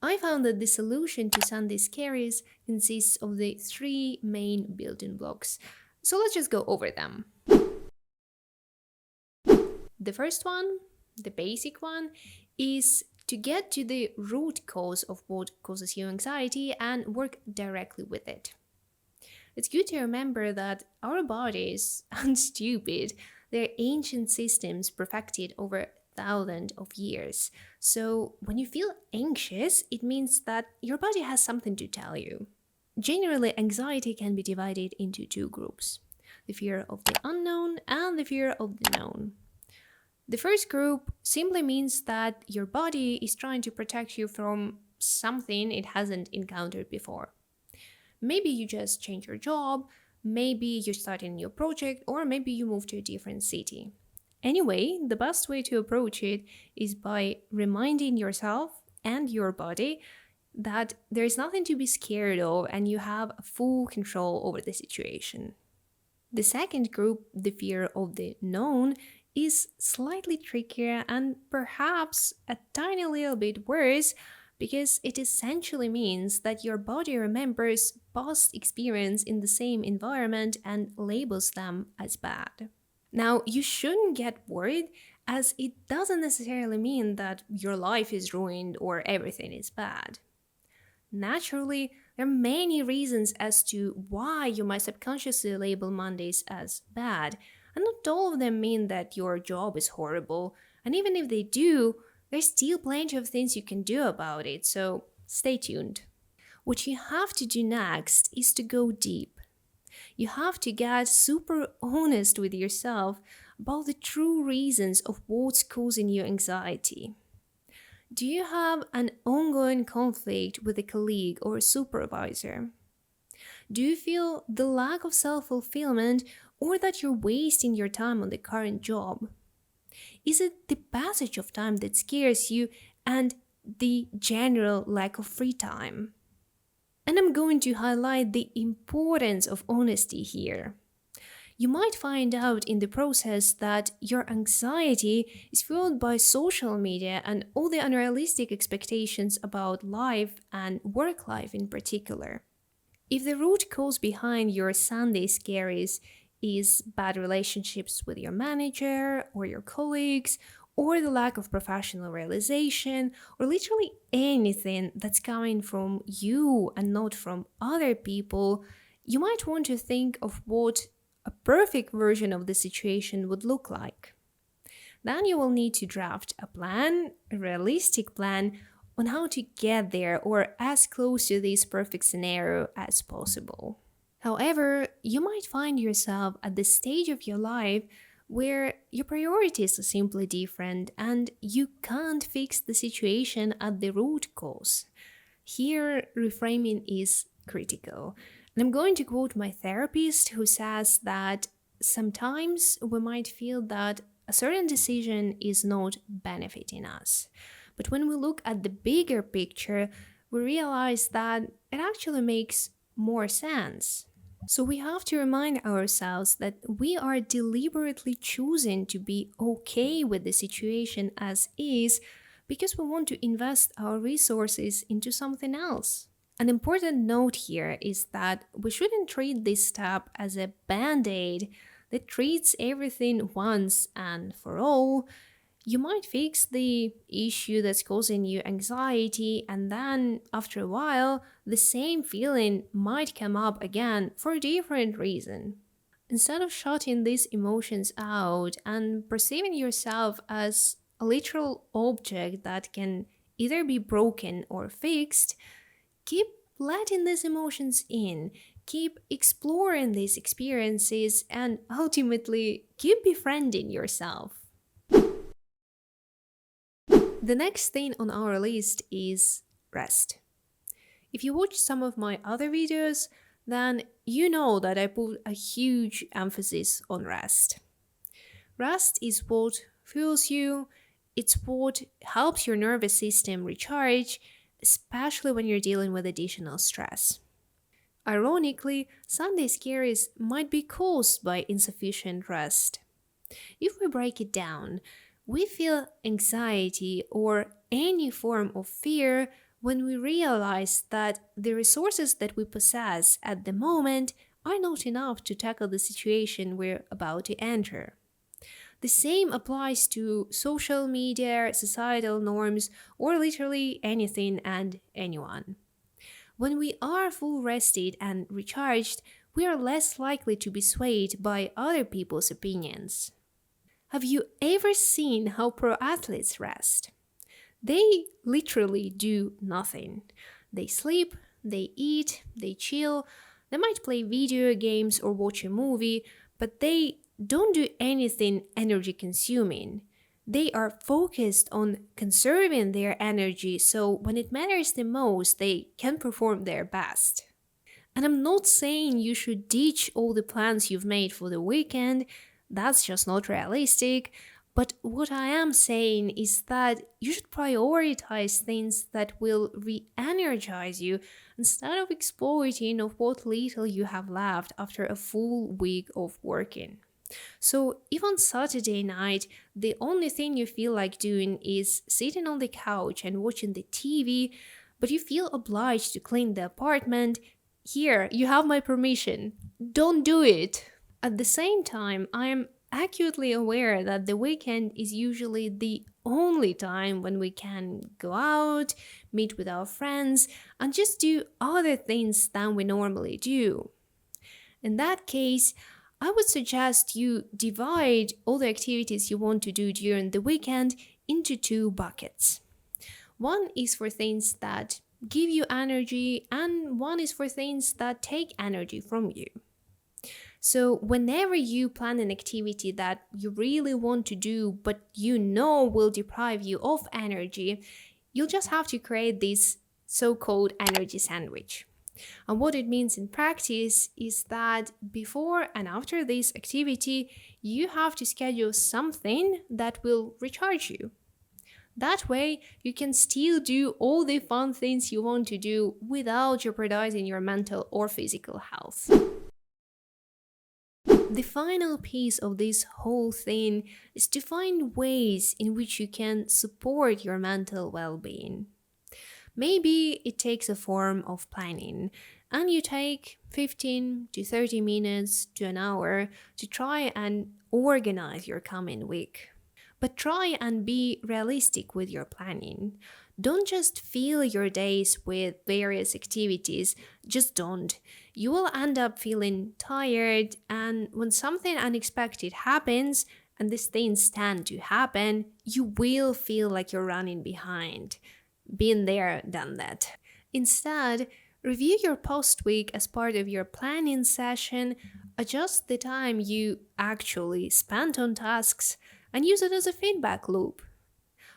I found that the solution to Sunday scaries consists of the three main building blocks. So let's just go over them. The first one, the basic one, is to get to the root cause of what causes you anxiety and work directly with it. It's good to remember that our bodies aren't stupid. They're ancient systems perfected over thousands of years. So when you feel anxious, it means that your body has something to tell you. Generally, anxiety can be divided into two groups: the fear of the unknown and the fear of the known. The first group simply means that your body is trying to protect you from something it hasn't encountered before. Maybe you just change your job, maybe you start a new project, or maybe you move to a different city. Anyway, the best way to approach it is by reminding yourself and your body that there is nothing to be scared of and you have full control over the situation. The second group, the fear of the known, is slightly trickier and perhaps a tiny little bit worse because it essentially means that your body remembers past experience in the same environment and labels them as bad. Now, you shouldn't get worried as it doesn't necessarily mean that your life is ruined or everything is bad. Naturally, there are many reasons as to why you might subconsciously label Mondays as bad, and not all of them mean that your job is horrible, and even if they do, there's still plenty of things you can do about it, so stay tuned. What you have to do next is to go deep. You have to get super honest with yourself about the true reasons of what's causing you anxiety. Do you have an ongoing conflict with a colleague or a supervisor? Do you feel the lack of self fulfillment or that you're wasting your time on the current job? Is it the passage of time that scares you and the general lack of free time? And I'm going to highlight the importance of honesty here. You might find out in the process that your anxiety is fueled by social media and all the unrealistic expectations about life and work life in particular. If the root cause behind your Sunday scaries is bad relationships with your manager or your colleagues, or the lack of professional realization, or literally anything that's coming from you and not from other people, you might want to think of what a perfect version of the situation would look like. Then you will need to draft a plan, a realistic plan, on how to get there or as close to this perfect scenario as possible. However, you might find yourself at the stage of your life where your priorities are simply different and you can't fix the situation at the root cause. Here, reframing is critical. And I'm going to quote my therapist who says that sometimes we might feel that a certain decision is not benefiting us. But when we look at the bigger picture, we realize that it actually makes more sense. So we have to remind ourselves that we are deliberately choosing to be okay with the situation as is because we want to invest our resources into something else. An important note here is that we shouldn't treat this step as a band-aid that treats everything once and for all. You might fix the issue that's causing you anxiety, and then after a while, the same feeling might come up again for a different reason. Instead of shutting these emotions out and perceiving yourself as a literal object that can either be broken or fixed, keep letting these emotions in, keep exploring these experiences, and ultimately keep befriending yourself. The next thing on our list is rest. If you watch some of my other videos, then you know that I put a huge emphasis on rest. Rest is what fuels you, it's what helps your nervous system recharge, especially when you're dealing with additional stress. Ironically, Sunday scaries might be caused by insufficient rest. If we break it down, we feel anxiety or any form of fear when we realize that the resources that we possess at the moment are not enough to tackle the situation we're about to enter. The same applies to social media, societal norms, or literally anything and anyone. When we are full rested and recharged, we are less likely to be swayed by other people's opinions. Have you ever seen how pro athletes rest? They literally do nothing. They sleep, they eat, they chill, they might play video games or watch a movie, but they don't do anything energy consuming. They are focused on conserving their energy so when it matters the most, they can perform their best. And I'm not saying you should ditch all the plans you've made for the weekend, that's just not realistic. But what I am saying is that you should prioritize things that will re energize you instead of exploiting of what little you have left after a full week of working. So, if on Saturday night the only thing you feel like doing is sitting on the couch and watching the TV, but you feel obliged to clean the apartment, here, you have my permission. Don't do it. At the same time, I am acutely aware that the weekend is usually the only time when we can go out, meet with our friends, and just do other things than we normally do. In that case, I would suggest you divide all the activities you want to do during the weekend into two buckets. One is for things that give you energy, and one is for things that take energy from you. So, whenever you plan an activity that you really want to do, but you know will deprive you of energy, you'll just have to create this so called energy sandwich. And what it means in practice is that before and after this activity, you have to schedule something that will recharge you. That way, you can still do all the fun things you want to do without jeopardizing your mental or physical health. The final piece of this whole thing is to find ways in which you can support your mental well being. Maybe it takes a form of planning, and you take 15 to 30 minutes to an hour to try and organize your coming week. But try and be realistic with your planning. Don't just fill your days with various activities, just don't. You will end up feeling tired, and when something unexpected happens, and these things tend to happen, you will feel like you're running behind. Been there, done that. Instead, review your post week as part of your planning session, adjust the time you actually spent on tasks, and use it as a feedback loop.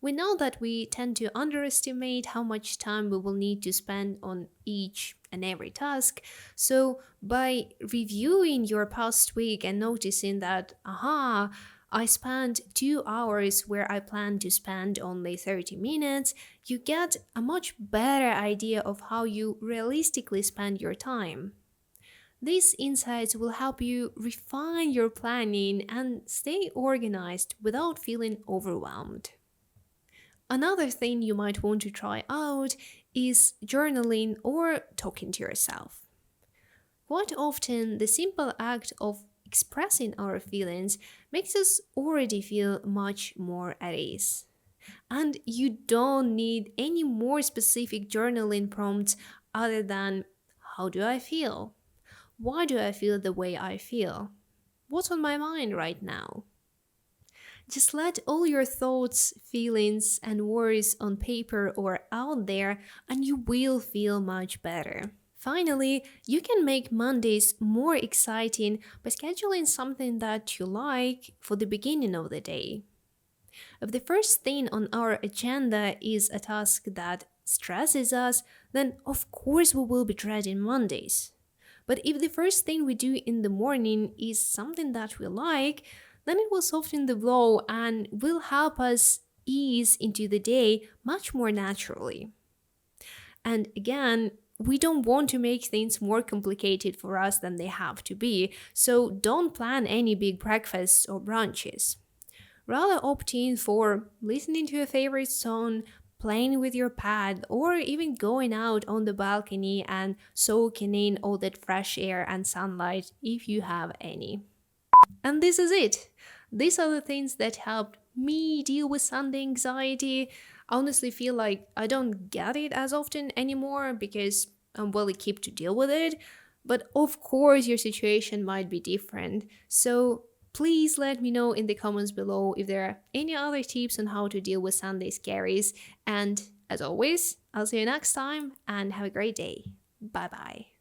We know that we tend to underestimate how much time we will need to spend on each and every task. So, by reviewing your past week and noticing that, I spent 2 hours where I planned to spend only 30 minutes, you get a much better idea of how you realistically spend your time. These insights will help you refine your planning and stay organized without feeling overwhelmed. Another thing you might want to try out is journaling or talking to yourself. Quite often, the simple act of expressing our feelings makes us already feel much more at ease. And you don't need any more specific journaling prompts other than how do I feel? Why do I feel the way I feel? What's on my mind right now? Just let all your thoughts, feelings, and worries on paper or out there, and you will feel much better. Finally, you can make Mondays more exciting by scheduling something that you like for the beginning of the day. If the first thing on our agenda is a task that stresses us, then of course we will be dreading Mondays. But if the first thing we do in the morning is something that we like, then it will soften the blow and will help us ease into the day much more naturally. And again, we don't want to make things more complicated for us than they have to be, so don't plan any big breakfasts or brunches. Rather opt in for listening to a favorite song, playing with your pet, or even going out on the balcony and soaking in all that fresh air and sunlight if you have any. And this is it. These are the things that helped me deal with Sunday anxiety. I honestly feel like I don't get it as often anymore because I'm well equipped to deal with it. But of course, your situation might be different. So please let me know in the comments below if there are any other tips on how to deal with Sunday scaries. And as always, I'll see you next time and have a great day. Bye bye.